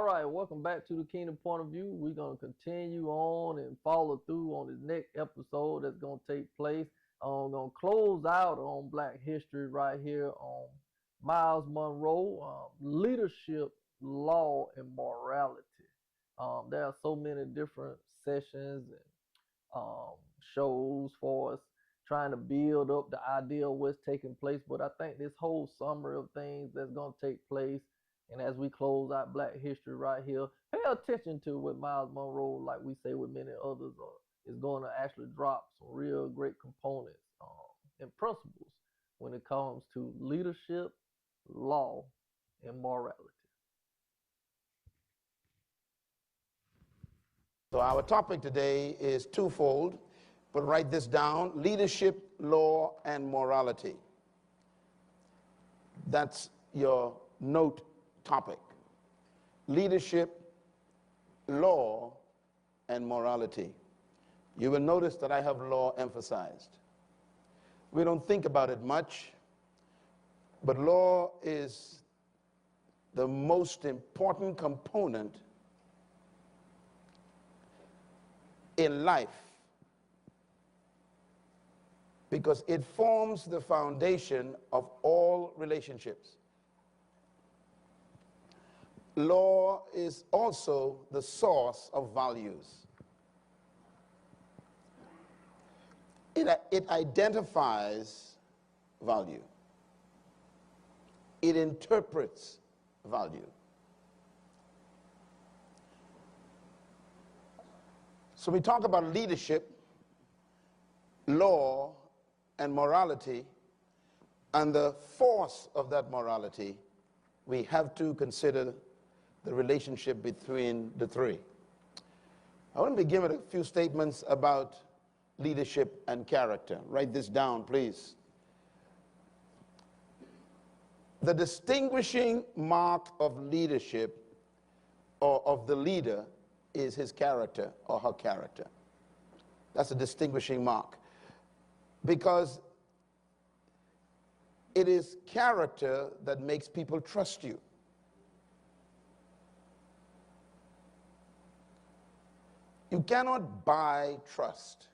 right, welcome back to the Kingdom Point of View. We're going to continue on and follow through on this next episode that's going to take place. I'm going to close out on Black history right here on Myles Munroe, leadership, law, and morality. There are so many different sessions and shows for us trying to build up the idea of what's taking place. But I think this whole summary of things that's going to take place, and as we close out Black history right here, pay attention to what Myles Munroe, like we say with many others, is going to actually drop some real great components and principles when it comes to leadership, law, and morality. So our topic today is twofold, but write this down: leadership, law, and morality. That's your note topic. Leadership, law, and morality. You will notice that I have law emphasized. We don't think about it much, but law is the most important component in life because it forms the foundation of all relationships. Law is also the source of values. It identifies value. It interprets value. So we talk about leadership, law, and morality, and the force of that morality. We have to consider the relationship between the three. I want to begin with a few statements about leadership and character. Write this down, please. The distinguishing mark of leadership or of the leader is his character or her character. That's a distinguishing mark, because it is character that makes people trust you. You cannot buy trust.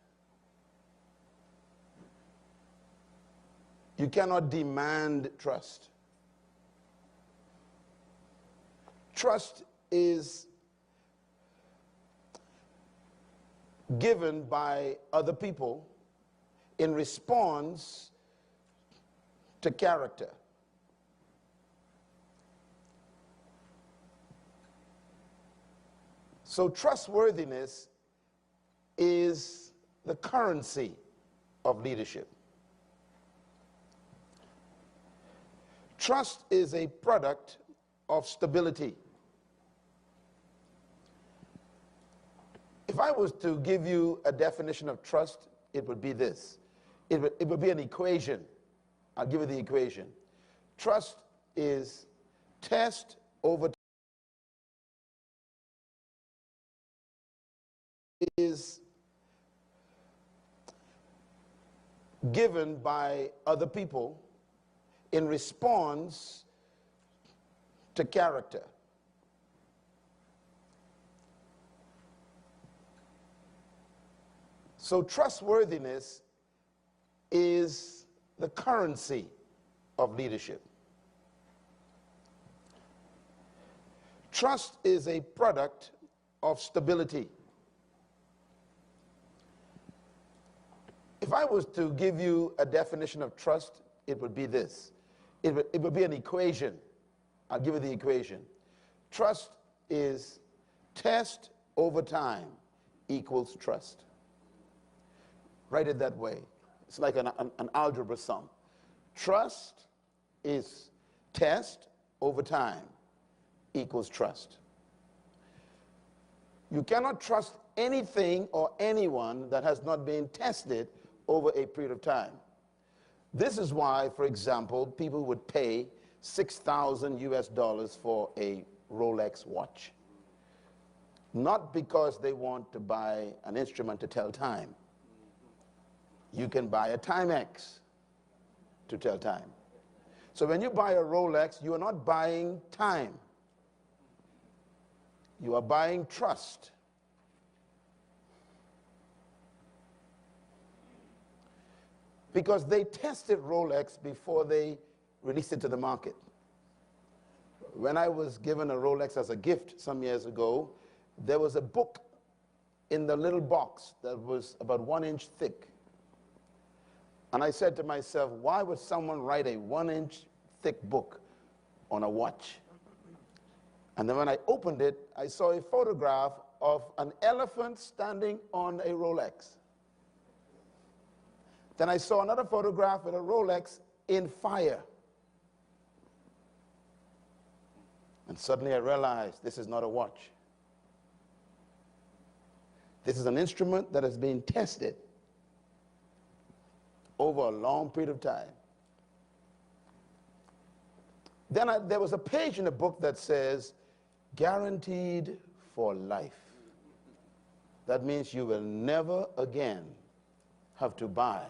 You cannot demand trust. Trust is given by other people in response to character. So trustworthiness is the currency of leadership. Trust is a product of stability. If I was to give you a definition of trust, it would be this. It would be an equation. I'll give you the equation. Trust is test over time. Is given by other people in response to character. So trustworthiness is the currency of leadership. Trust is a product of stability. If I was to give you a definition of trust, it would be this. It would be an equation. I'll give you the equation. Trust is test over time equals trust. Write it that way. It's like an algebra sum. Trust is test over time equals trust. You cannot trust anything or anyone that has not been tested over a period of time. This is why, for example, people would pay $6,000 for a Rolex watch. Not because they want to buy an instrument to tell time. You can buy a Timex to tell time. So when you buy a Rolex, you are not buying time. You are buying trust. Because they tested Rolex before they released it to the market. When I was given a Rolex as a gift some years ago, there was a book in the little box that was about 1 inch thick. And I said to myself, why would someone write a 1 inch thick book on a watch? And then when I opened it, I saw a photograph of an elephant standing on a Rolex. Then I saw another photograph with a Rolex in fire. And suddenly I realized this is not a watch. This is an instrument that has been tested over a long period of time. Then there was a page in the book that says, guaranteed for life. That means you will never again have to buy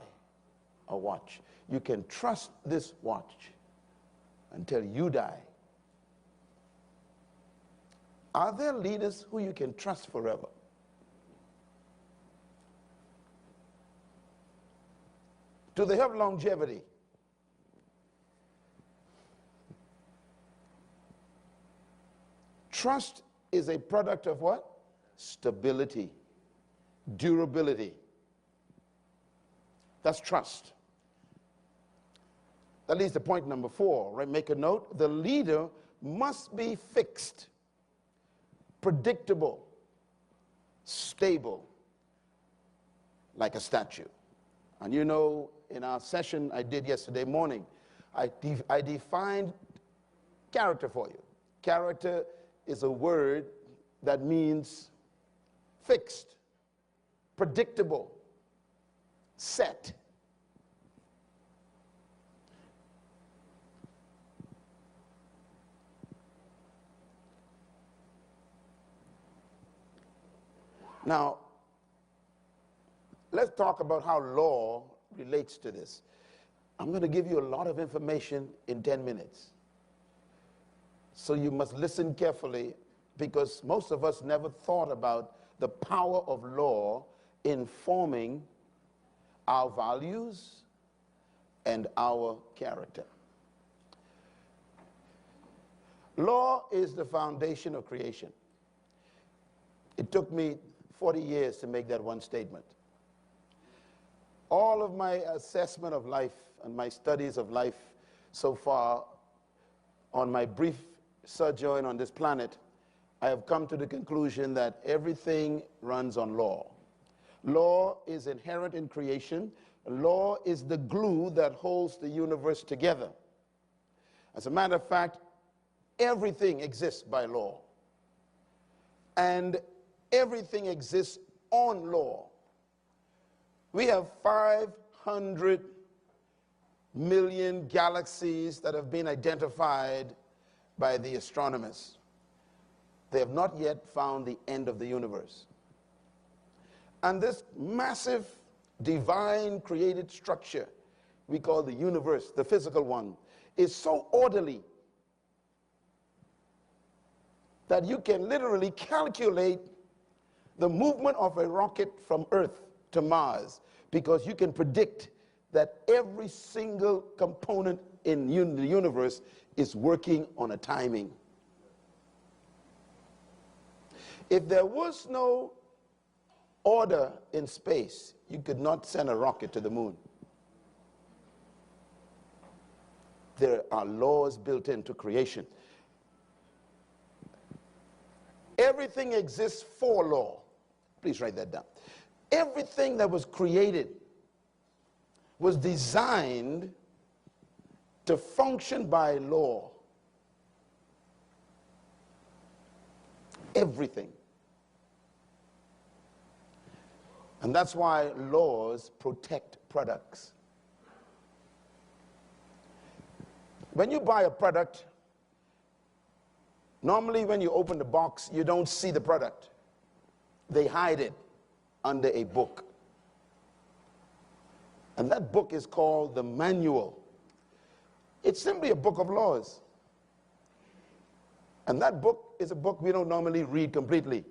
a watch. You can trust this watch until you die. Are there leaders who you can trust forever? Do they have longevity? Trust is a product of what? Stability, durability. That's trust. That leads to point number 4, right? Make a note. The leader must be fixed, predictable, stable, like a statue. And you know, in our session I did yesterday morning, I defined character for you. Character is a word that means fixed, predictable, set. Now, let's talk about how law relates to this. I'm going to give you a lot of information in 10 minutes. So you must listen carefully, because most of us never thought about the power of law in forming our values and our character. Law is the foundation of creation. It took me 40 years to make that one statement. All of my assessment of life and my studies of life so far, on my brief sojourn on this planet, I have come to the conclusion that everything runs on law. Law is inherent in creation. Law is the glue that holds the universe together. As a matter of fact, everything exists by law. And everything exists on law. We have 500 million galaxies that have been identified by the astronomers. They have not yet found the end of the universe. And this massive divine created structure we call the universe, the physical one, is so orderly that you can literally calculate the movement of a rocket from Earth to Mars, because you can predict that every single component in the universe is working on a timing. If there was no order in space, you could not send a rocket to the moon. There are laws built into creation. Everything exists for law. Please write that down. Everything that was created was designed to function by law. Everything. And that's why laws protect products. When you buy a product, normally when you open the box, you don't see the product. They hide it under a book. And that book is called the manual. It's simply a book of laws. And that book is a book we don't normally read completely.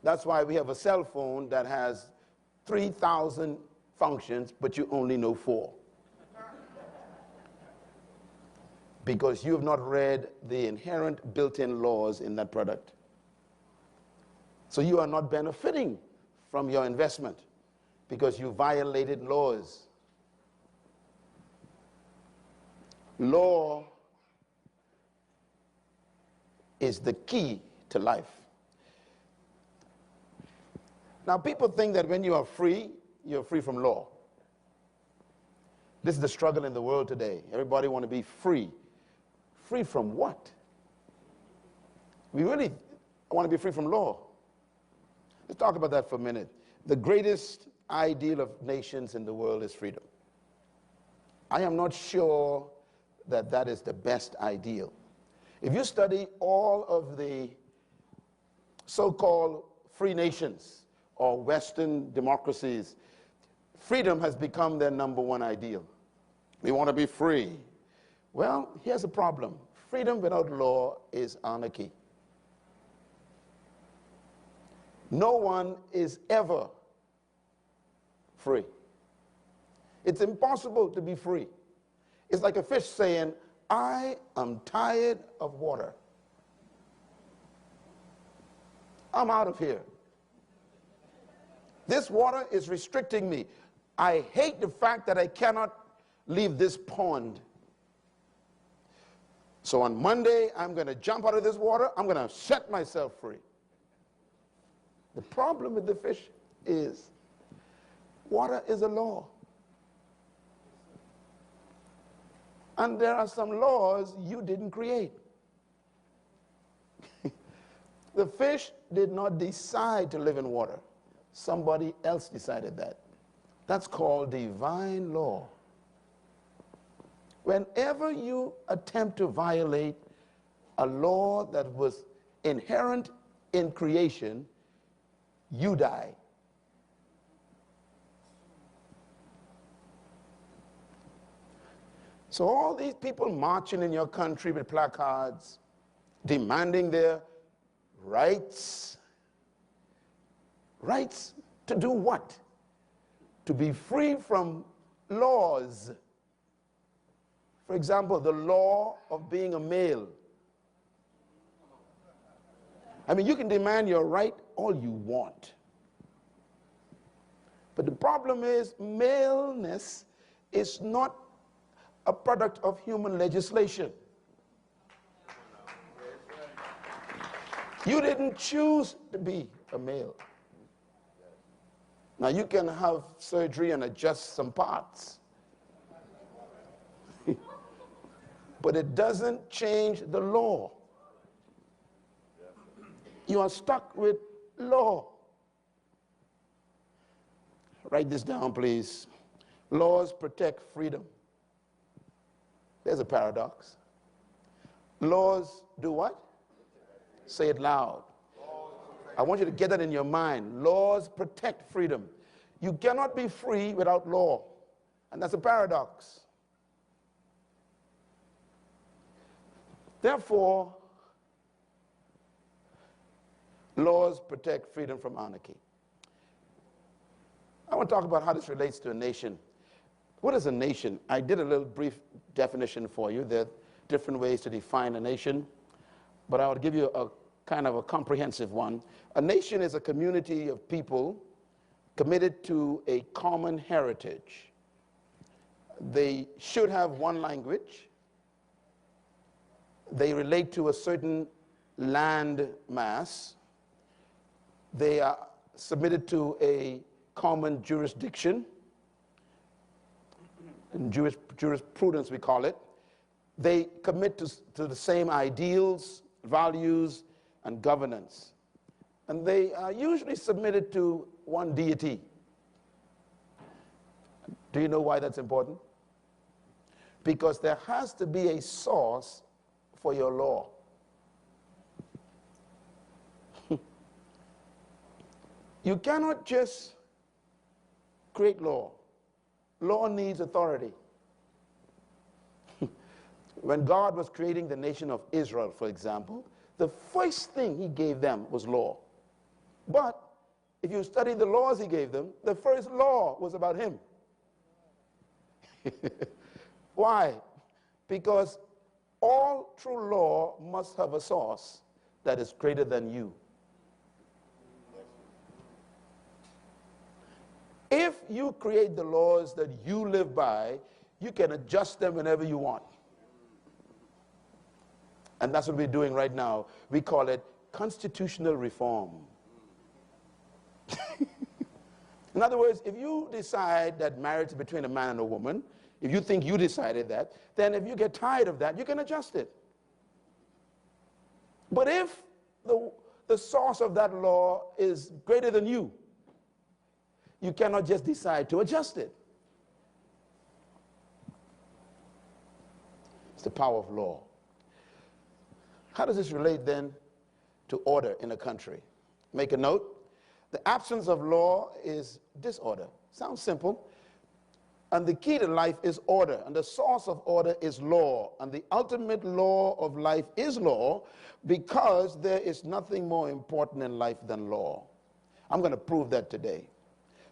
That's why we have a cell phone that has 3,000 functions, but you only know 4. Because you have not read the inherent built-in laws in that product. So you are not benefiting from your investment because you violated laws. Law is the key to life. Now, people think that when you are free, you're free from law. This is the struggle in the world today. Everybody want to be free. Free from what? We really want to be free from law. Let's talk about that for a minute. The greatest ideal of nations in the world is freedom. I am not sure that that is the best ideal. If you study all of the so-called free nations or Western democracies, freedom has become their #1 ideal. We want to be free. Well, here's a problem. Freedom without law is anarchy. No one is ever free. It's impossible to be free. It's like a fish saying, I am tired of water. I'm out of here. This water is restricting me. I hate the fact that I cannot leave this pond. So on Monday, I'm going to jump out of this water. I'm going to set myself free. The problem with the fish is water is a law. And there are some laws you didn't create. The fish did not decide to live in water. Somebody else decided that. That's called divine law. Whenever you attempt to violate a law that was inherent in creation, you die. So all these people marching in your country with placards, demanding their rights. Rights to do what? To be free from laws. For example, the law of being a male. I mean, you can demand your right all you want. But the problem is, maleness is not a product of human legislation. You didn't choose to be a male. Now, you can have surgery and adjust some parts. But it doesn't change the law. You are stuck with law. Write this down, please. Laws protect freedom. There's a paradox. Laws do what? Say it loud. I want you to get that in your mind. Laws protect freedom. You cannot be free without law. And that's a paradox. Therefore, laws protect freedom from anarchy. I want to talk about how this relates to a nation. What is a nation? I did a little brief definition for you. There are different ways to define a nation, but I would give you a kind of a comprehensive one. A nation is a community of people committed to a common heritage. They should have one language. They relate to a certain land mass. They are submitted to a common jurisdiction. In Jewish jurisprudence, we call it. They commit to the same ideals, values, and governance. And they are usually submitted to one deity. Do you know why that's important? Because there has to be a source for your law. You cannot just create law. Law needs authority. When God was creating the nation of Israel, for example, the first thing he gave them was law. But if you study the laws he gave them, the first law was about him. Why? Because all true law must have a source that is greater than you. If you create the laws that you live by, you can adjust them whenever you want. And that's what we're doing right now. We call it constitutional reform. In other words, if you decide that marriage is between a man and a woman, if you think you decided that, then if you get tired of that, you can adjust it. But if the source of that law is greater than you, you cannot just decide to adjust it. It's the power of law. How does this relate then to order in a country? Make a note. The absence of law is disorder. Sounds simple. And the key to life is order. And the source of order is law. And the ultimate law of life is law, because there is nothing more important in life than law. I'm going to prove that today.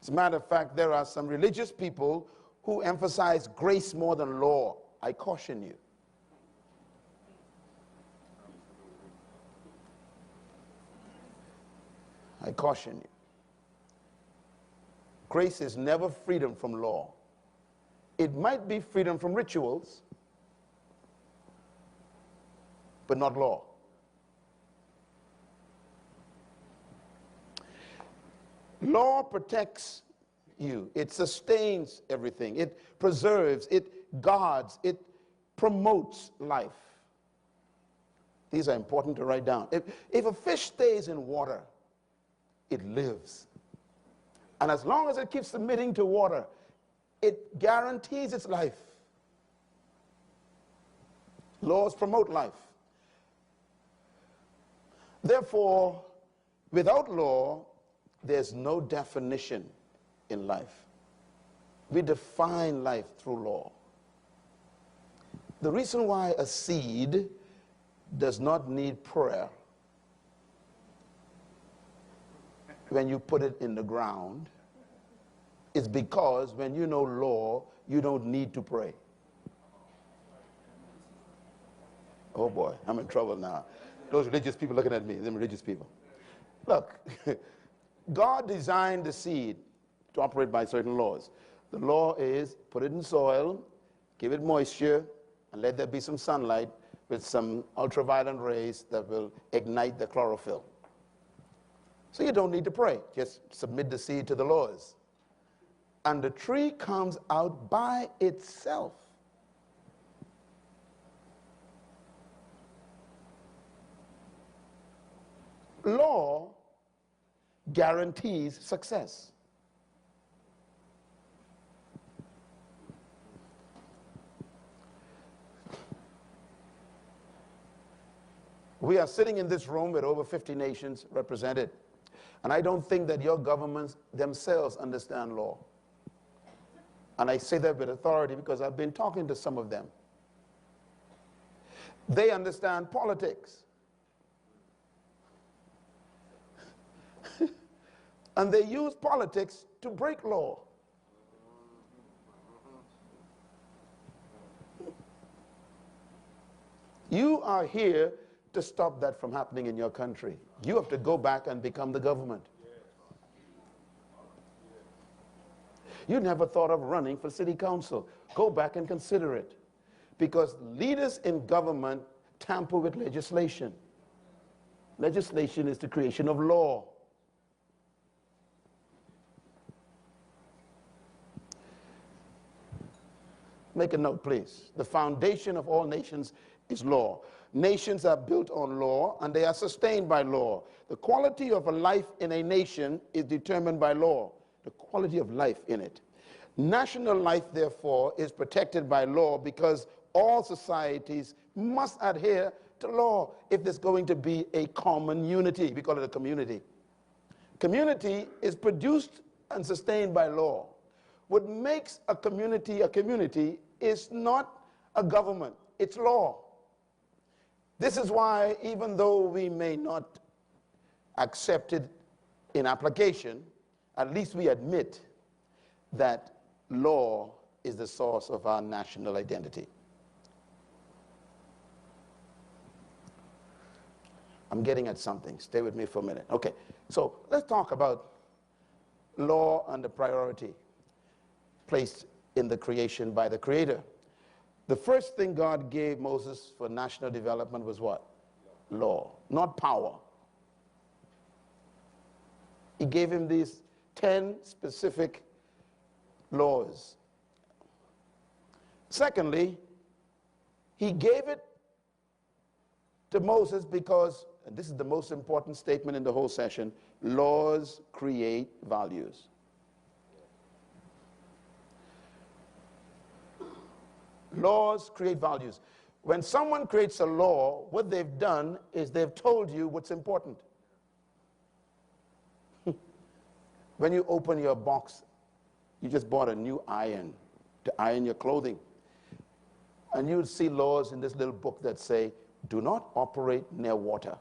As a matter of fact, there are some religious people who emphasize grace more than law. I caution you. I caution you. Grace is never freedom from law. It might be freedom from rituals, but not law. Law protects you. It sustains everything. It preserves, it guards, it promotes life. These are important to write down. If a fish stays in water, it lives. And as long as it keeps submitting to water, it guarantees its life. Laws promote life. Therefore, without law, there's no definition in life. We define life through law. The reason why a seed does not need prayer when you put it in the ground is because when you know law, you don't need to pray. Oh boy, I'm in trouble now. Those religious people looking at me, them religious people. Look, God designed the seed to operate by certain laws. The law is put it in soil, give it moisture, and let there be some sunlight with some ultraviolet rays that will ignite the chlorophyll. So you don't need to pray. Just submit the seed to the laws. And the tree comes out by itself. Law guarantees success. We are sitting in this room with over 50 nations represented. And I don't think that your governments themselves understand law. And I say that with authority because I've been talking to some of them. They understand politics. And they use politics to break law. You are here to stop that from happening in your country. You have to go back and become the government. You never thought of running for city council. Go back and consider it. Because leaders in government tamper with legislation. Legislation is the creation of law. Make a note, please. The foundation of all nations is law. Nations are built on law, and they are sustained by law. The quality of a life in a nation is determined by law, the quality of life in it. National life, therefore, is protected by law because all societies must adhere to law if there's going to be a common unity. We call it a community. Community is produced and sustained by law. What makes a community is not a government. it's law. This is why, even though we may not accept it in application, at least we admit that law is the source of our national identity. I'm getting at something. Stay with me for a minute. Okay, so let's talk about law and the priority placed in the creation by the Creator. The first thing God gave Moses for national development was what? Law, not power. He gave him these 10 specific laws. Secondly, he gave it to Moses because, and this is the most important statement in the whole session, laws create values. Laws create values. When someone creates a law, what they've done is they've told you what's important. When you open your box, you just bought a new iron to iron your clothing. And you'll see laws in this little book that say, do not operate near water.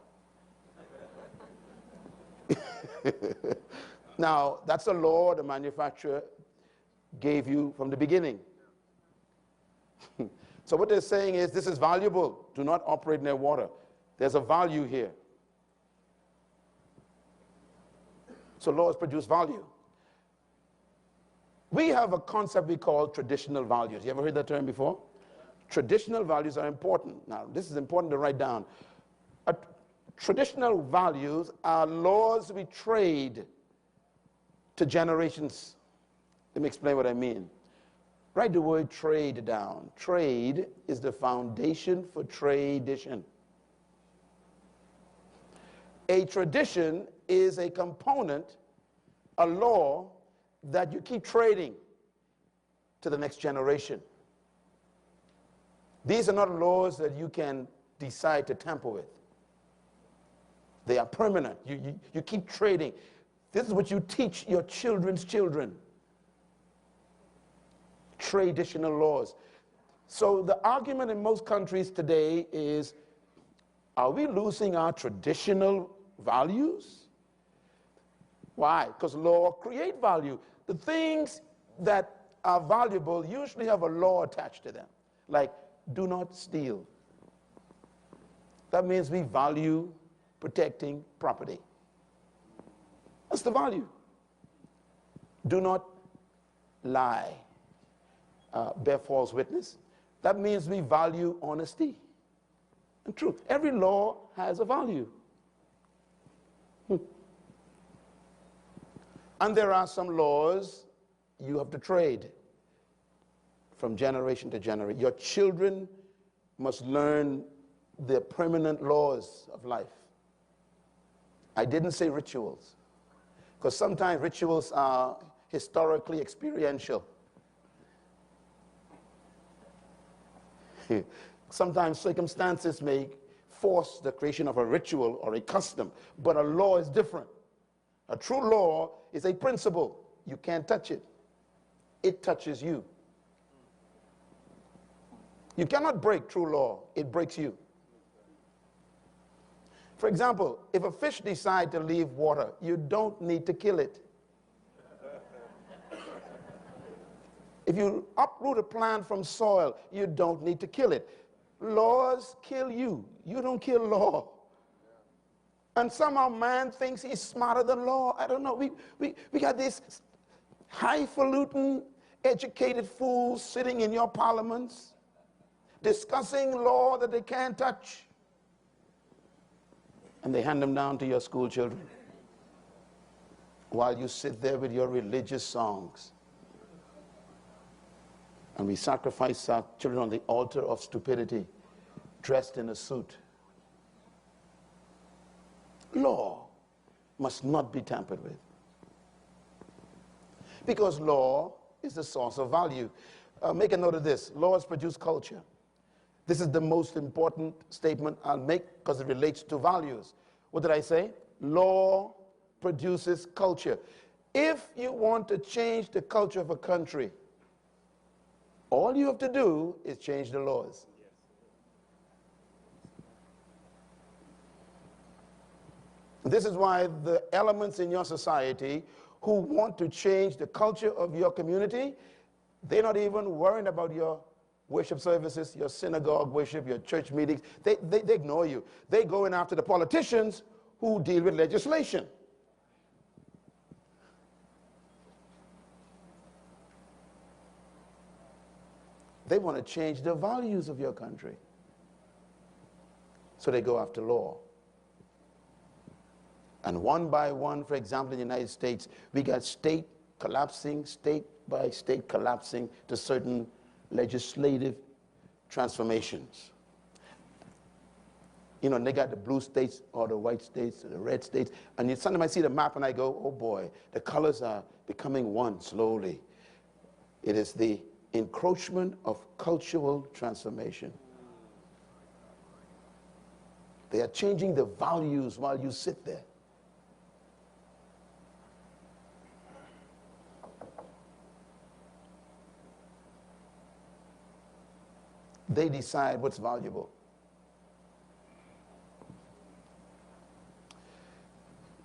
Now, that's a law the manufacturer gave you from the beginning. So what they're saying is, this is valuable. Do not operate near water. There's a value here. So laws produce value. We have a concept we call traditional values. You ever heard that term before? Traditional values are important. Now, this is important to write down. Traditional values are laws we trade to generations. Let me explain what I mean. Write the word trade down. Trade is the foundation for tradition. A tradition is a component, a law that you keep trading to the next generation. These are not laws that you can decide to tamper with. They are permanent. You keep trading. This is what you teach your children's children. Traditional laws. So the argument in most countries today is, are we losing our traditional values? Why? Because law create value. The things that are valuable usually have a law attached to them. Like, do not steal. That means we value protecting property. That's the value. Do not lie, bear false witness. That means we value honesty and truth. Every law has a value. And there are some laws you have to trade from generation to generation. Your children must learn the permanent laws of life. I didn't say rituals, because sometimes rituals are historically experiential. Sometimes circumstances may force the creation of a ritual or a custom, but a law is different. A true law is a principle. You can't touch it. It touches you. You cannot break true law. It breaks you. For example, if a fish decides to leave water, you don't need to kill it. If you uproot a plant from soil, you don't need to kill it. Laws kill you. You don't kill law. And somehow man thinks he's smarter than law. I don't know. We got these highfalutin, educated fools sitting in your parliaments discussing law that they can't touch. And they hand them down to your school children while you sit there with your religious songs. And we sacrifice our children on the altar of stupidity, dressed in a suit. Law must not be tampered with, because law is the source of value. Make a note of this. Laws produce culture. This is the most important statement I'll make because it relates to values. What did I say? Law produces culture. If you want to change the culture of a country, all you have to do is change the laws. This is why the elements in your society who want to change the culture of your community, they're not even worrying about your worship services, your synagogue worship, your church meetings. They ignore you. They go in after the politicians who deal with legislation. They want to change the values of your country. So they go after law. And one by one, for example, in the United States, we got state collapsing, state by state collapsing to certain legislative transformations. You know, and they got the blue states or the white states or the red states. And you sometimes I see the map and I go, oh boy, the colors are becoming one slowly. It is the encroachment of cultural transformation. They are changing the values while you sit there. They decide what's valuable.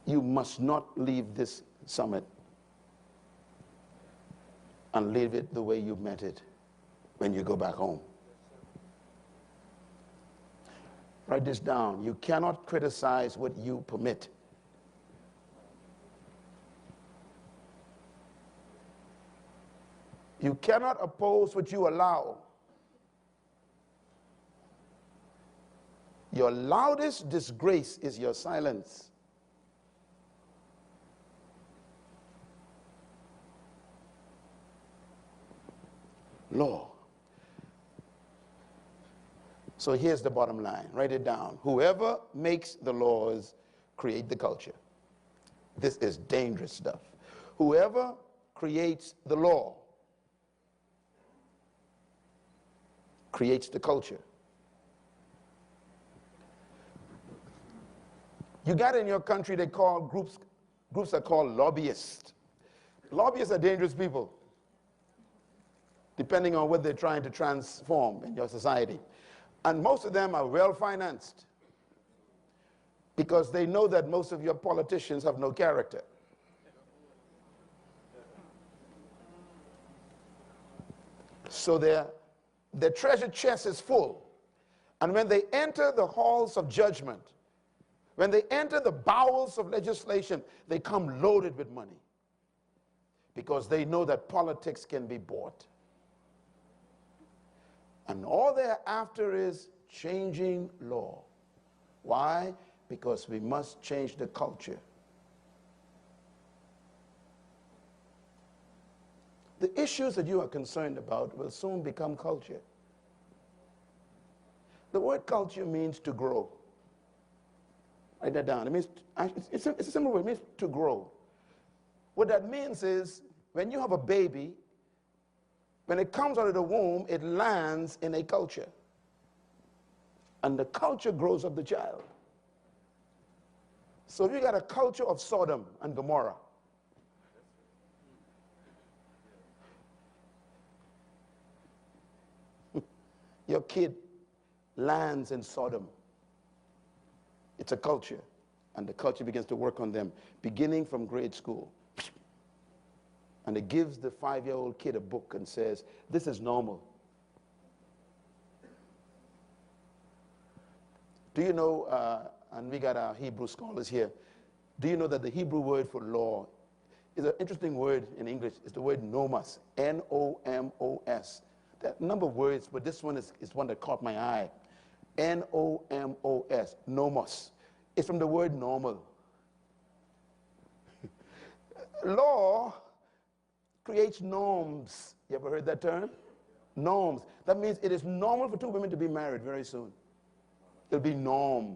You must not leave this summit and leave it the way you met it when you go back home. Write this down. You cannot criticize what you permit. You cannot oppose what you allow. Your loudest disgrace is your silence. Law. So here's the bottom line. Write it down. Whoever makes the laws create the culture. This is dangerous stuff. Whoever creates the law creates the culture. You got in your country, they call groups are called lobbyists. Lobbyists are dangerous people, depending on what they're trying to transform in your society. And most of them are well-financed because they know that most of your politicians have no character. So their treasure chest is full. And when they enter the halls of judgment, when they enter the bowels of legislation, they come loaded with money because they know that politics can be bought. And all they're after is changing law. Why? Because we must change the culture. The issues that you are concerned about will soon become culture. The word culture means to grow. Write that down. It means, it's a simple word. It means to grow. What that means is when you have a baby, when it comes out of the womb, it lands in a culture. And the culture grows up the child. So if you got a culture of Sodom and Gomorrah, your kid lands in Sodom. It's a culture, and the culture begins to work on them, beginning from grade school. And it gives the 5-year-old kid a book and says, this is normal. Do you know, and we got our Hebrew scholars here, do you know that the Hebrew word for law is an interesting word in English? It's the word nomos, N-O-M-O-S. There are a number of words, but this one is one that caught my eye. N-O-M-O-S, nomos. It's from the word normal. Law creates norms. You ever heard that term? Norms. That means it is normal for two women to be married very soon. It'll be norm.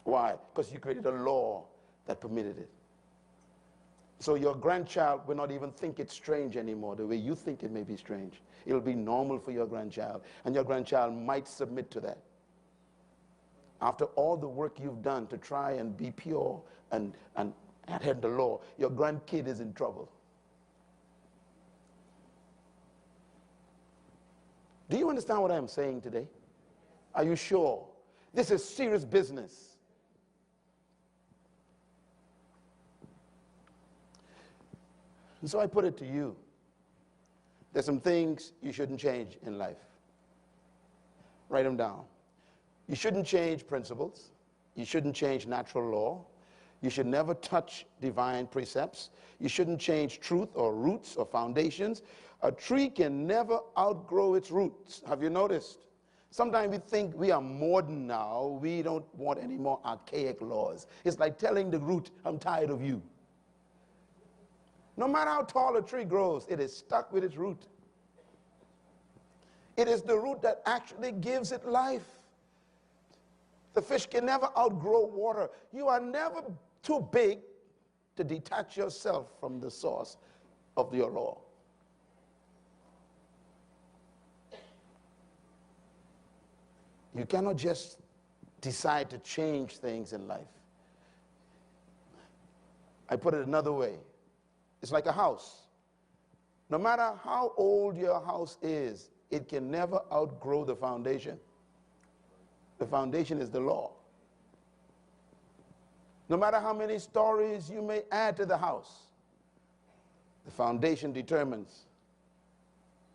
Why? Because you created a law that permitted it. So your grandchild will not even think it's strange anymore, the way you think it may be strange. It'll be normal for your grandchild, and your grandchild might submit to that. After all the work you've done to try and be pure and adhere to the law, your grandkid is in trouble. Do you understand what I am saying today? Are you sure? This is serious business. And so I put it to you. There's some things you shouldn't change in life. Write them down. You shouldn't change principles. You shouldn't change natural law. You should never touch divine precepts. You shouldn't change truth or roots or foundations. A tree can never outgrow its roots. Have you noticed? Sometimes we think we are modern now. We don't want any more archaic laws. It's like telling the root, I'm tired of you. No matter how tall a tree grows, it is stuck with its root. It is the root that actually gives it life. The fish can never outgrow water. You are never too big to detach yourself from the source of your law. You cannot just decide to change things in life. I put it another way. It's like a house. No matter how old your house is, it can never outgrow the foundation. The foundation is the law. No matter how many stories you may add to the house, the foundation determines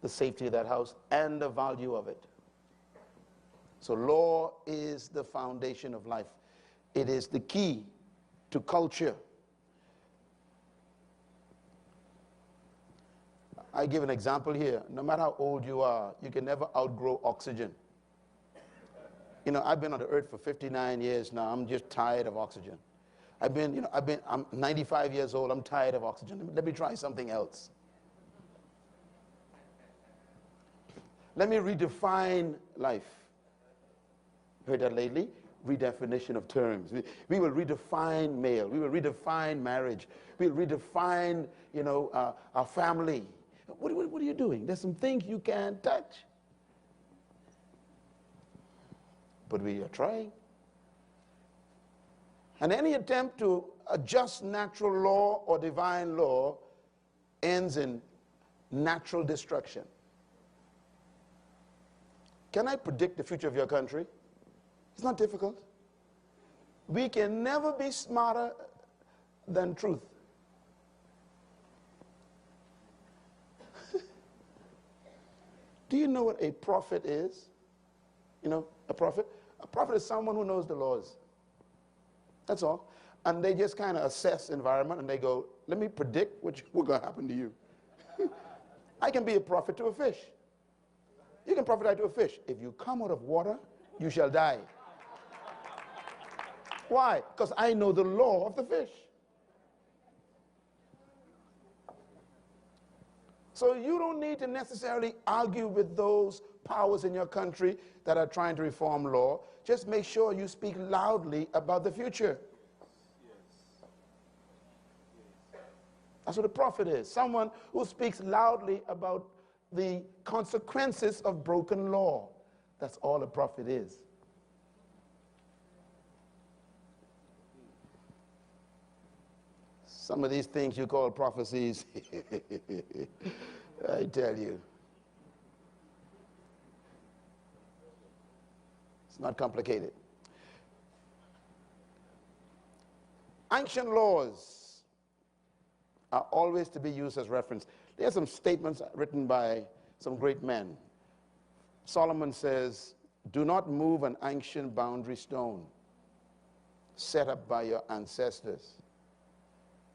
the safety of that house and the value of it. So law is the foundation of life. It is the key to culture. I give an example here. No matter how old you are, you can never outgrow oxygen. You know, I've been on the earth for 59 years now. I'm just tired of oxygen. I'm 95 years old. I'm tired of oxygen. Let me try something else. Let me redefine life. Heard that lately? Redefinition of terms. We will redefine male. We will redefine marriage. We'll redefine, our family. What are you doing? There's some things you can't touch. But we are trying. And any attempt to adjust natural law or divine law ends in natural destruction. Can I predict the future of your country? It's not difficult. We can never be smarter than truth. Do you know what a prophet is? You know, a prophet? A prophet is someone who knows the laws. That's all. And they just kind of assess environment and they go, let me predict what's going to happen to you. I can be a prophet to a fish. You can prophesy to a fish. If you come out of water, you shall die. Why? Because I know the law of the fish. So you don't need to necessarily argue with those powers in your country that are trying to reform law. Just make sure you speak loudly about the future. That's what a prophet is. Someone who speaks loudly about the consequences of broken law. That's all a prophet is. Some of these things you call prophecies, I tell you, it's not complicated. Ancient laws are always to be used as reference. There are some statements written by some great men. Solomon says, do not move an ancient boundary stone set up by your ancestors.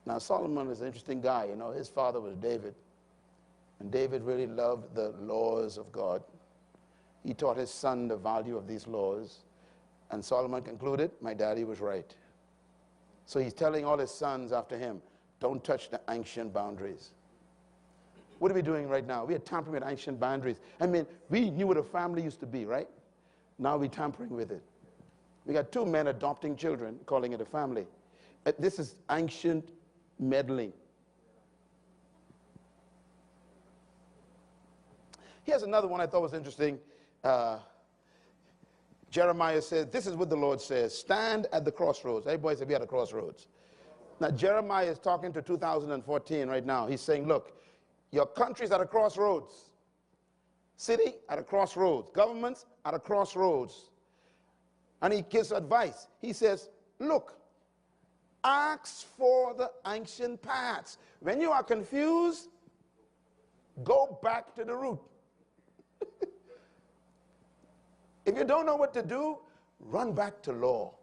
Now, Solomon is an interesting guy. You know, his father was David. And David really loved the laws of God. He taught his son the value of these laws. And Solomon concluded, my daddy was right. So he's telling all his sons after him, don't touch the ancient boundaries. What are we doing right now? We are tampering with ancient boundaries. I mean, we knew what a family used to be, right? Now we're tampering with it. We got two men adopting children, calling it a family. This is ancient meddling. Here's another one I thought was interesting. Jeremiah says, this is what the Lord says, stand at the crossroads. Everybody said, be at the crossroads. Now, Jeremiah is talking to 2014 right now. He's saying, look, your country's at a crossroads. City at a crossroads. Governments at a crossroads. And he gives advice. He says, look, ask for the ancient paths. When you are confused, go back to the root. If you don't know what to do, run back to law.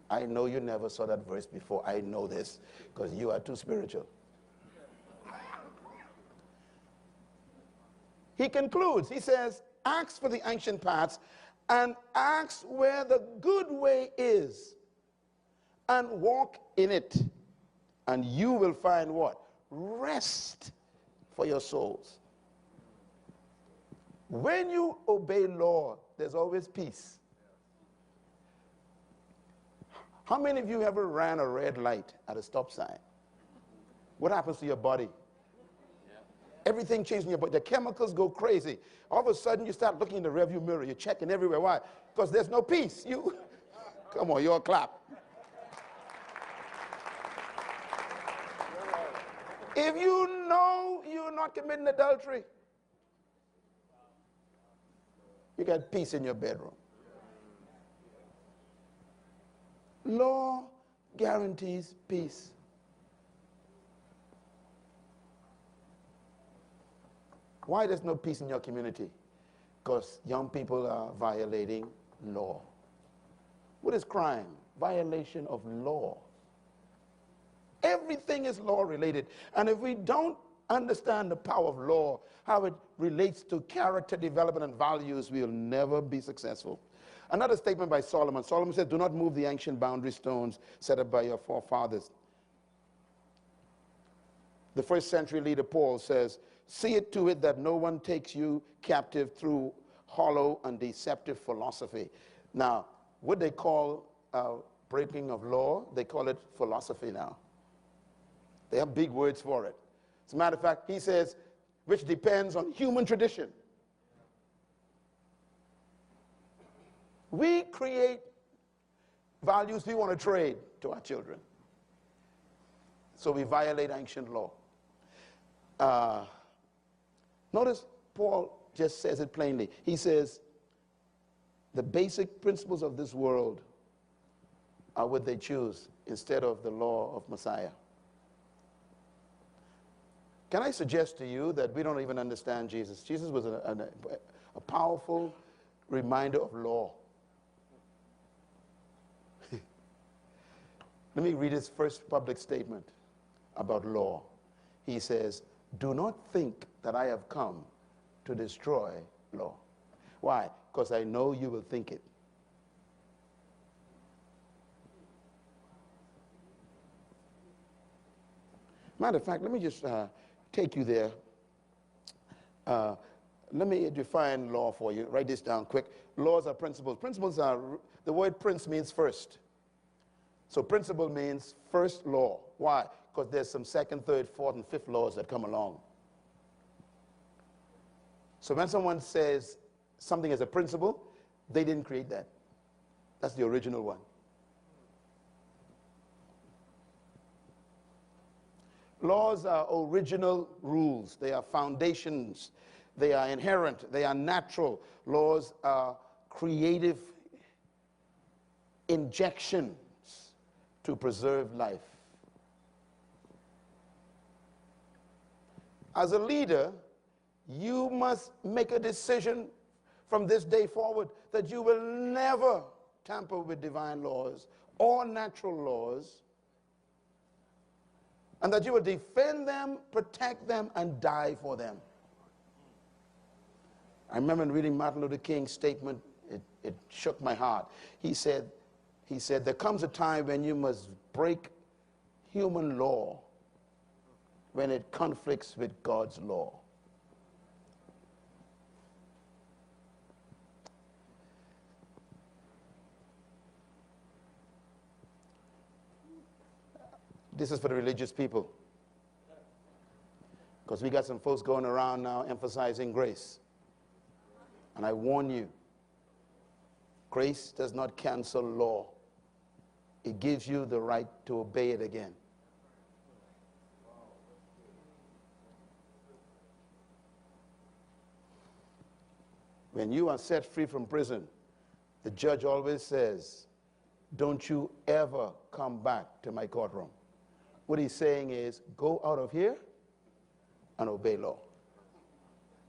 I know you never saw that verse before. I know this because you are too spiritual. He concludes, he says, ask for the ancient paths and ask where the good way is and walk in it. And you will find what? Rest for your souls. When you obey law, there's always peace. How many of you ever ran a red light at a stop sign? What happens to your body? Everything changes in your body. The chemicals go crazy. All of a sudden, you start looking in the rearview mirror. You're checking everywhere. Why? Because there's no peace. Come on, you're a clap. If you know you're not committing adultery, you got peace in your bedroom. Law guarantees peace. Why there's no peace in your community? Because young people are violating law. What is crime? Violation of law. Everything is law related. And if we don't understand the power of law, how it relates to character development and values, we'll never be successful. Another statement by Solomon. Solomon says, do not move the ancient boundary stones set up by your forefathers. The first century leader Paul says, see it to it that no one takes you captive through hollow and deceptive philosophy. Now, what they call breaking of law, they call it philosophy now. They have big words for it. As a matter of fact, he says, which depends on human tradition. We create values we want to trade to our children. So we violate ancient law. Notice Paul just says it plainly. He says, the basic principles of this world are what they choose instead of the law of Messiah. Can I suggest to you that we don't even understand Jesus? Jesus was a powerful reminder of law. Let me read his first public statement about law. He says, do not think that I have come to destroy law. Why? Because I know you will think it. Matter of fact, let me just take you there. Let me define law for you. Write this down quick. Laws are principles. Principles are, the word prince means first. So principle means first law. Why? Because there's some second, third, fourth, and fifth laws that come along. So when someone says something is a principle, they didn't create that. That's the original one. Laws are original rules. They are foundations. They are inherent. They are natural. Laws are creative injections to preserve life. As a leader, you must make a decision from this day forward that you will never tamper with divine laws or natural laws, and that you will defend them, protect them, and die for them. I remember reading Martin Luther King's statement. It shook my heart. He said, there comes a time when you must break human law when it conflicts with God's law. This is for the religious people, because we got some folks going around now emphasizing grace. And I warn you, grace does not cancel law. It gives you the right to obey it again. When you are set free from prison, the judge always says, don't you ever come back to my courtroom. What he's saying is, go out of here and obey law.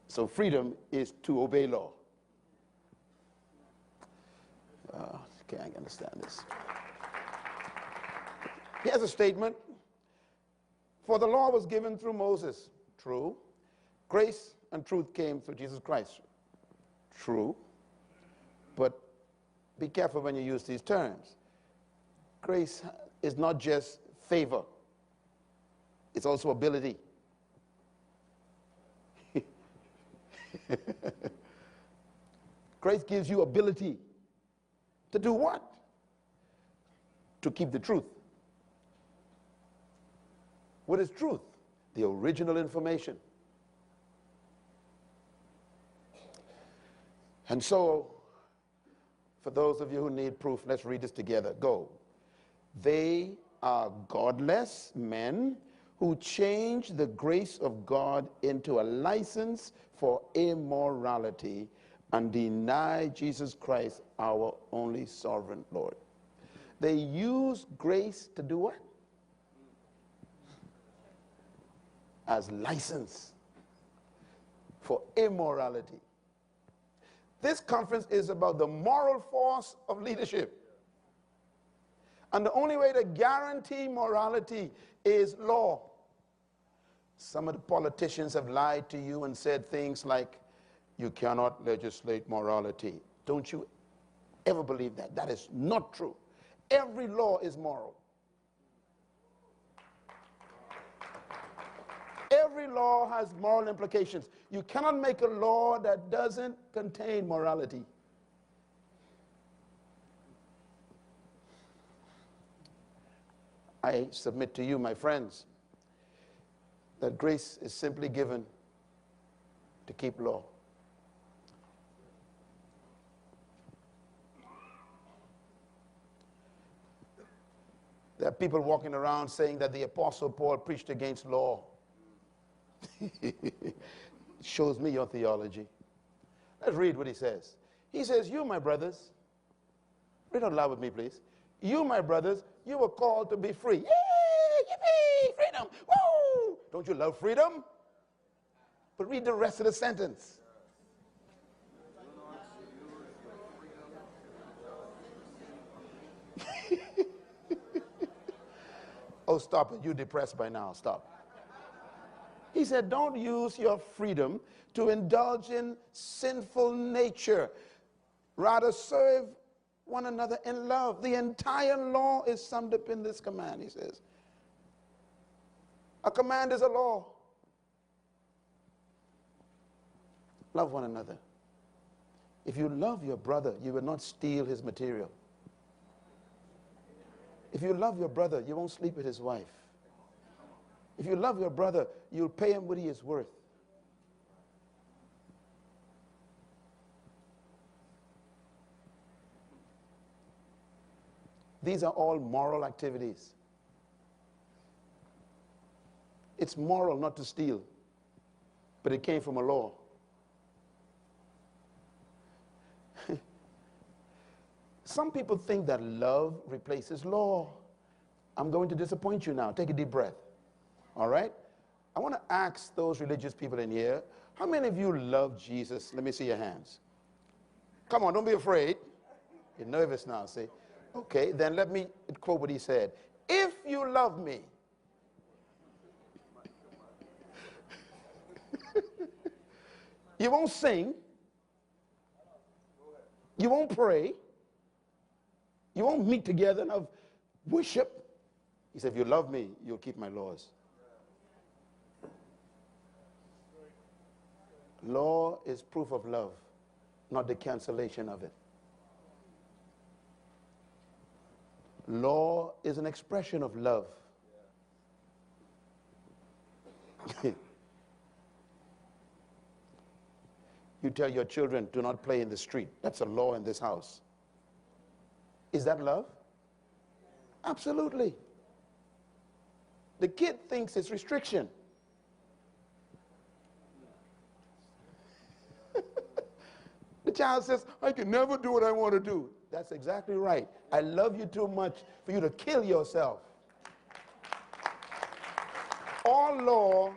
So freedom is to obey law. Can't understand this. Here's a statement. For the law was given through Moses. True. Grace and truth came through Jesus Christ. True. But be careful when you use these terms. Grace is not just favor. It's also ability. Grace gives you ability to do what? To keep the truth. What is truth? The original information. And so, for those of you who need proof, let's read this together. Go. They are godless men who change the grace of God into a license for immorality and deny Jesus Christ, our only sovereign Lord. They use grace to do what? As license for immorality. This conference is about the moral force of leadership. And the only way to guarantee morality is law. Some of the politicians have lied to you and said things like, you cannot legislate morality. Don't you ever believe that. That is not true. Every law is moral. Every law has moral implications. You cannot make a law that doesn't contain morality. I submit to you, my friends, that grace is simply given to keep law. There are people walking around saying that the Apostle Paul preached against law. Shows me your theology. Let's read what he says. He says, you, my brothers, read out loud with me, please. You, my brothers, you were called to be free. Yay! Yippee! Freedom! Woo! Don't you love freedom? But read the rest of the sentence. Oh, stop it. You're depressed by now. Stop. He said, don't use your freedom to indulge in sinful nature. Rather, serve one another in love. The entire law is summed up in this command, he says. A command is a law. Love one another. If you love your brother, you will not steal his material. If you love your brother, you won't sleep with his wife. If you love your brother, you'll pay him what he is worth. These are all moral activities. It's moral not to steal, but it came from a law. Some people think that love replaces law. I'm going to disappoint you now. Take a deep breath. All right? I want to ask those religious people in here, how many of you love Jesus? Let me see your hands. Come on, don't be afraid. You're nervous now, see? Okay, then let me quote what he said. If you love me, you won't sing, you won't pray, you won't meet together and have worship. He said, if you love me, you'll keep my laws. Law is proof of love, not the cancellation of it. Law is an expression of love. You tell your children, do not play in the street. That's a law in this house. Is that love? Absolutely. The kid thinks it's restriction. The child says, I can never do what I want to do. That's exactly right. I love you too much for you to kill yourself. All law,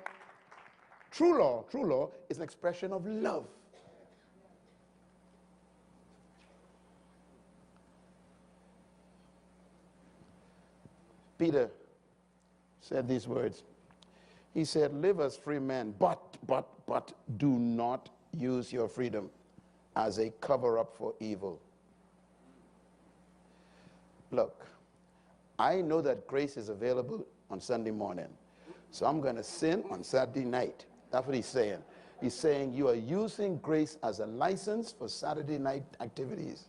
true law is an expression of love. Peter said these words. He said, live as free men, but do not use your freedom as a cover-up for evil. Look, I know that grace is available on Sunday morning, so I'm going to sin on Saturday night. That's what he's saying. He's saying you are using grace as a license for Saturday night activities.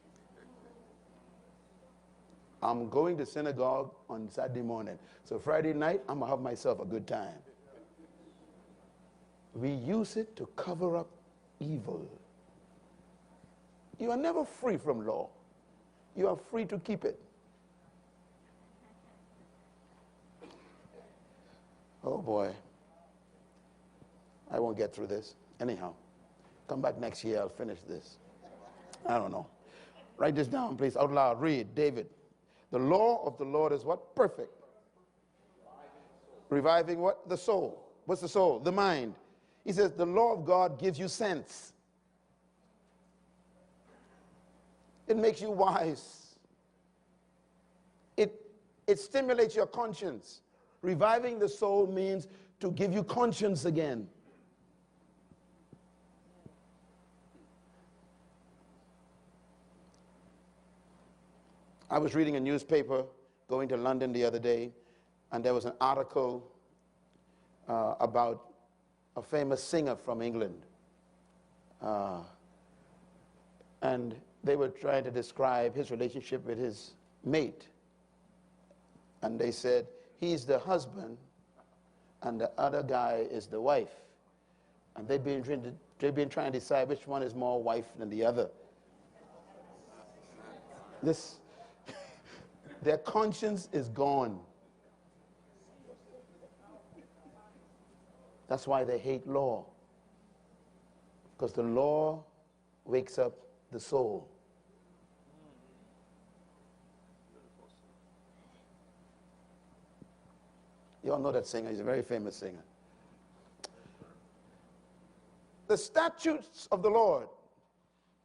I'm going to synagogue on Saturday morning, so Friday night, I'm going to have myself a good time. We use it to cover up evil. You are never free from law. You are free to keep it. Oh boy, I won't get through this. Anyhow, come back next year, I'll finish this. I don't know. Write this down, please, out loud. Read, David. The law of the Lord is what? Perfect. Reviving what? The soul. What's the soul? The mind. He says the law of God gives you sense. It makes you wise. It stimulates your conscience. Reviving the soul means to give you conscience again. I was reading a newspaper going to London the other day, and there was an article about a famous singer from England. And they were trying to describe his relationship with his mate. And they said, he's the husband, and the other guy is the wife. And they've been trying to decide which one is more wife than the other. Their conscience is gone. That's why they hate law. Because the law wakes up the soul. You all know that singer. He's a very famous singer. The statutes of the Lord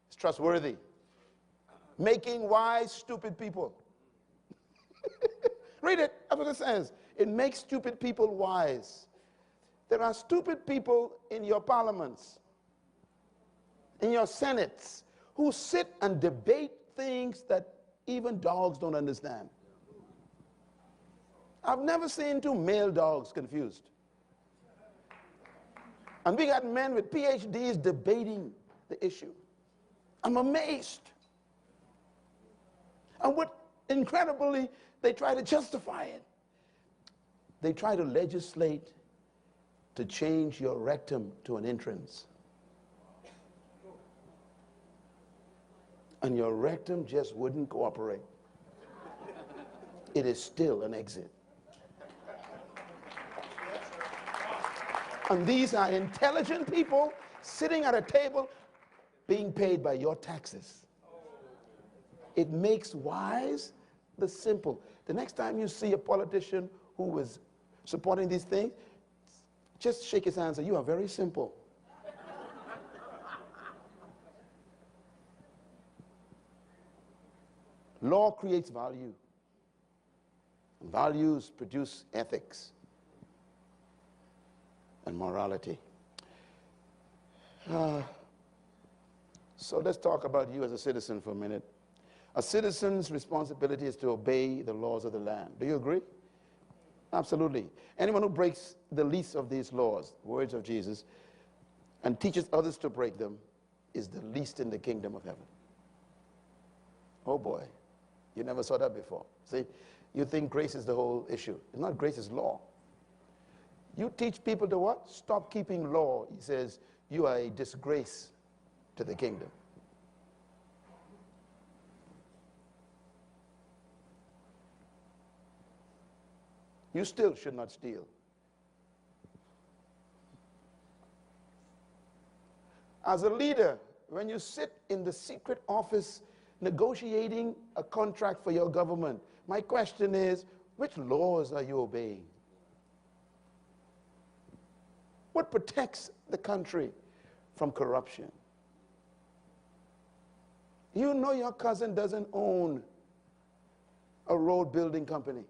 is trustworthy, making wise stupid people. Read it. That's what it says. It makes stupid people wise. There are stupid people in your parliaments, in your senates, who sit and debate things that even dogs don't understand. I've never seen two male dogs confused. And we got men with PhDs debating the issue. I'm amazed. And what incredibly, they try to justify it. They try to legislate to change your rectum to an entrance. And your rectum just wouldn't cooperate. It is still an exit. And these are intelligent people sitting at a table being paid by your taxes. It makes wise the simple. The next time you see a politician who is supporting these things, just shake his hand and say, you are very simple. Law creates value. And values produce ethics and morality. So let's talk about you as a citizen for a minute. A citizen's responsibility is to obey the laws of the land. Do you agree? Absolutely. Anyone who breaks the least of these laws, words of Jesus, and teaches others to break them is the least in the kingdom of heaven. Oh boy, you never saw that before. See, you think grace is the whole issue. It's not grace, it's law. You teach people to what? Stop keeping law. He says, you are a disgrace to the kingdom. You still should not steal. As a leader, when you sit in the secret office negotiating a contract for your government. My question is, which laws are you obeying? What protects the country from corruption? You know your cousin doesn't own a road building company.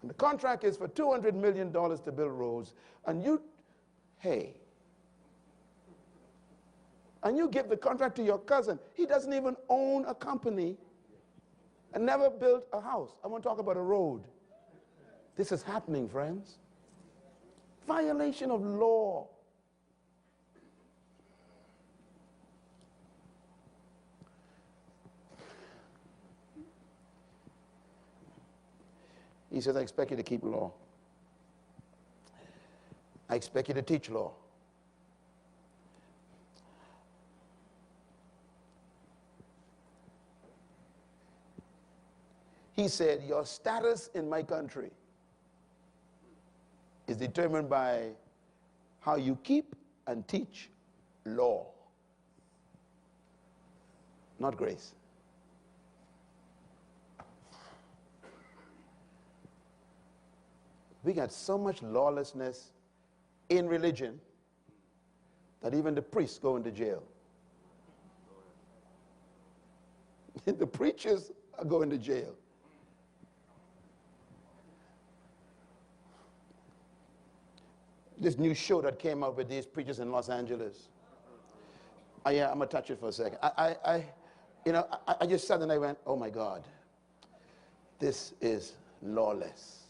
And the contract is for $200 million to build roads. And you, hey, and you give the contract to your cousin. He doesn't even own a company and never built a house. I want to talk about a road. This is happening, friends. Violation of law. He says, I expect you to keep law. I expect you to teach law. He said, your status in my country is determined by how you keep and teach law, not grace. We got so much lawlessness in religion that even the priests go into jail. The preachers are going to jail. This new show that came out with these preachers in Los Angeles. Oh, yeah, I'm going to touch it for a second. I just sat and I went, oh my God, this is lawless.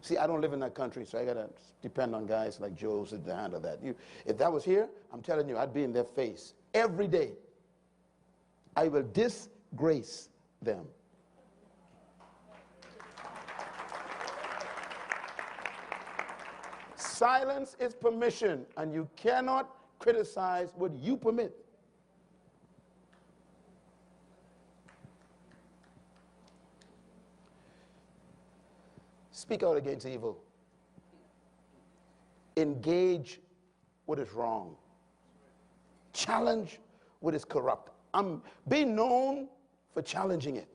See, I don't live in that country, so I got to depend on guys like Joe to handle that. If that was here, I'm telling you, I'd be in their face every day. I will disgrace them. Silence is permission, and you cannot criticize what you permit. Speak out against evil. Engage what is wrong. Challenge what is corrupt. Be known for challenging it.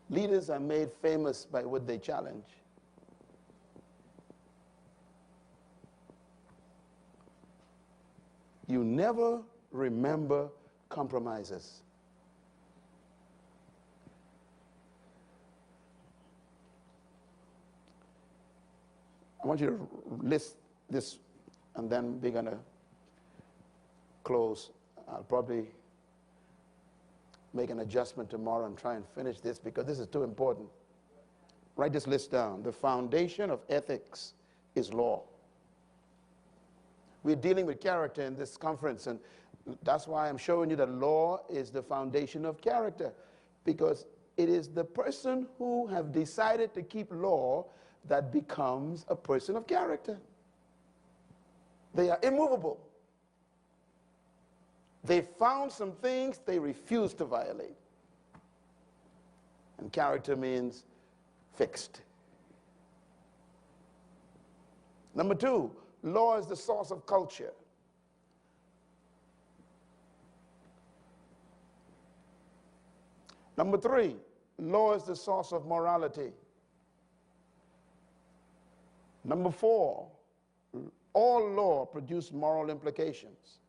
Leaders are made famous by what they challenge. You never remember compromises. I want you to list this, and then we're going to close. I'll probably make an adjustment tomorrow and try and finish this because this is too important. Write this list down. The foundation of ethics is law. We're dealing with character in this conference, and that's why I'm showing you that law is the foundation of character, because it is the person who have decided to keep law that becomes a person of character. They are immovable. They found some things they refuse to violate. And character means fixed. Number two, law is the source of culture. Number three, law is the source of morality. Number four, all law produces moral implications.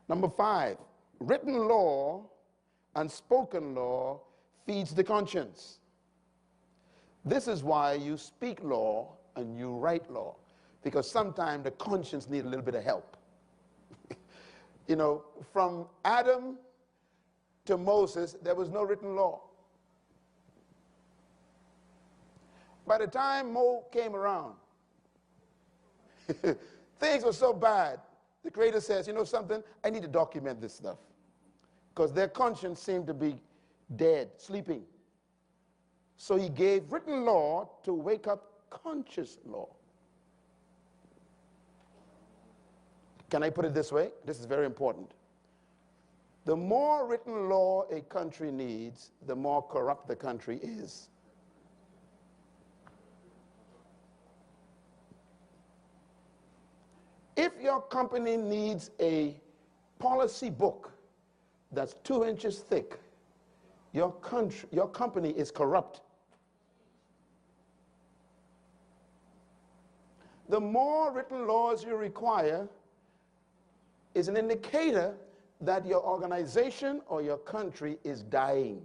Number five, written law and spoken law feeds the conscience. This is why you speak law and you write law, because sometimes the conscience needs a little bit of help. You know, from Adam to Moses, there was no written law. By the time Mo came around, things were so bad, the Creator says, you know something, I need to document this stuff. Because their conscience seemed to be dead, sleeping. So he gave written law to wake up conscious law. Can I put it this way? This is very important. The more written law a country needs, the more corrupt the country is. If your company needs a policy book that's 2 inches thick, your company is corrupt. The more written laws you require is an indicator that your organization or your country is dying.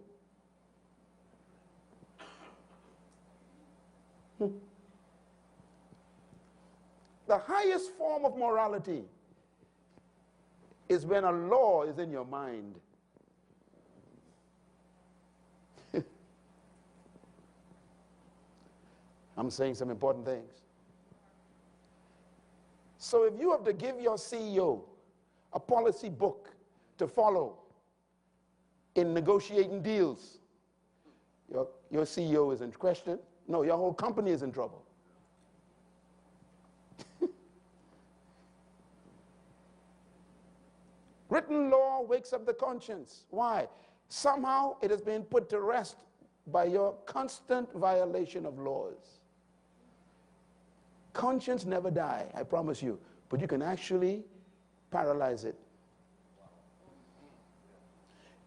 The highest form of morality is when a law is in your mind. I'm saying some important things. So if you have to give your CEO a policy book to follow in negotiating deals, your CEO is in question. No, your whole company is in trouble. Written law wakes up the conscience. Why? Somehow it has been put to rest by your constant violation of laws. Conscience never die, I promise you, but you can actually paralyze it.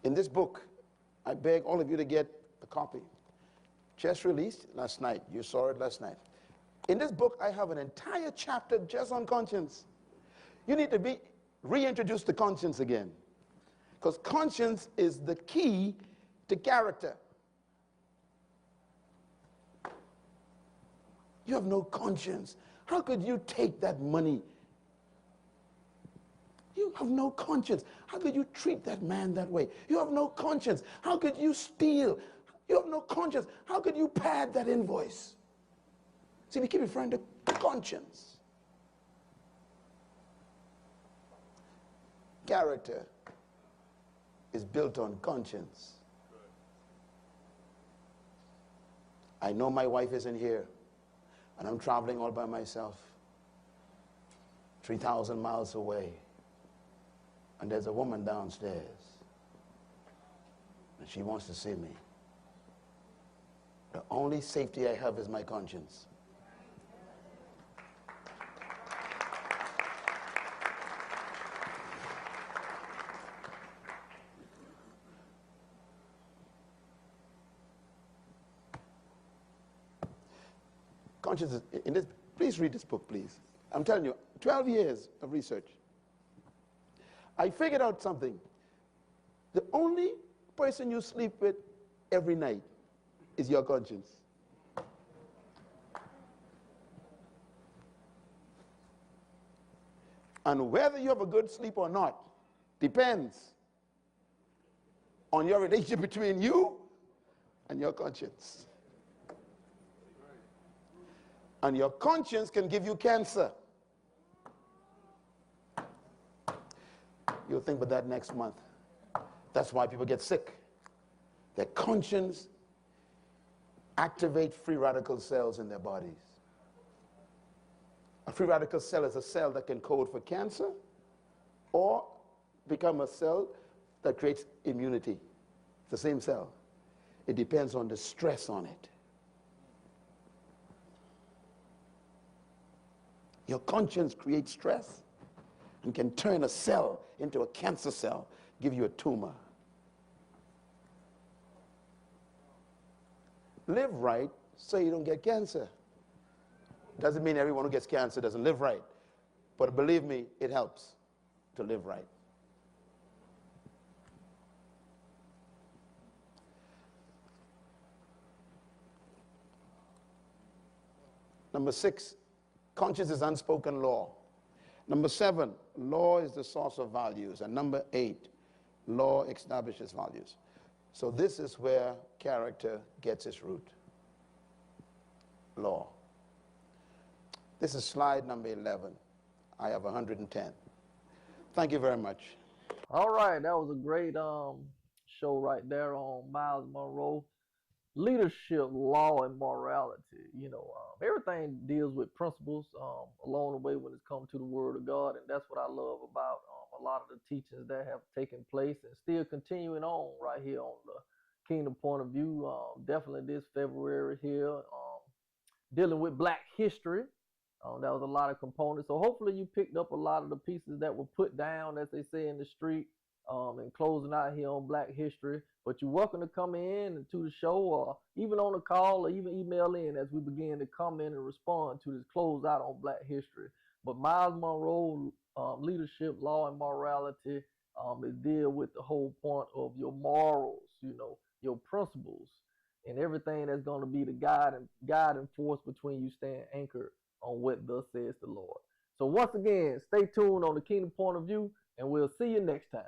In this book, I beg all of you to get a copy. Just released last night. You saw it last night. In this book, I have an entire chapter just on conscience. You need to be reintroduced to conscience again, because conscience is the key to character. You have no conscience. How could you take that money? You have no conscience. How could you treat that man that way? You have no conscience. How could you steal? You have no conscience. How could you pad that invoice? See, we keep referring to conscience. Character is built on conscience. I know my wife isn't here, and I'm traveling all by myself, 3,000 miles away, and there's a woman downstairs, and she wants to see me. The only safety I have is my conscience. Conscience is in this. Please read this book, please. I'm telling you, 12 years of research. I figured out something. The only person you sleep with every night is your conscience. And whether you have a good sleep or not depends on your relationship between you and your conscience. And your conscience can give you cancer. You'll think about that next month. That's why people get sick. Their conscience activates free radical cells in their bodies. A free radical cell is a cell that can code for cancer or become a cell that creates immunity. It's the same cell. It depends on the stress on it. Your conscience creates stress and can turn a cell into a cancer cell, give you a tumor. Live right so you don't get cancer. Doesn't mean everyone who gets cancer doesn't live right, but believe me, it helps to live right. Number 6, conscience is unspoken law. Number 7, law is the source of values. And number 8, law establishes values. So this is where character gets its root. Law. This is slide number 11. I have 110. Thank you very much. All right, that was a great show right there on Myles Munroe. Leadership, law, and morality. You know, everything deals with principles along the way when it comes to the Word of God, and that's what I love about a lot of the teachings that have taken place and still continuing on right here on the Kingdom Point of View. Definitely this February here, dealing with Black history. That was a lot of components. So hopefully you picked up a lot of the pieces that were put down, as they say in the street, and closing out here on Black History. But you're welcome to come in to the show, or even on a call, or even email in as we begin to comment and respond to this closeout on Black History. But Myles Munroe, leadership, law, and morality, is deal with the whole point of your morals, your principles, and everything that's going to be the guiding force between you staying anchored on what thus says the Lord. So once again, stay tuned on the Kingdom Point of View, and we'll see you next time.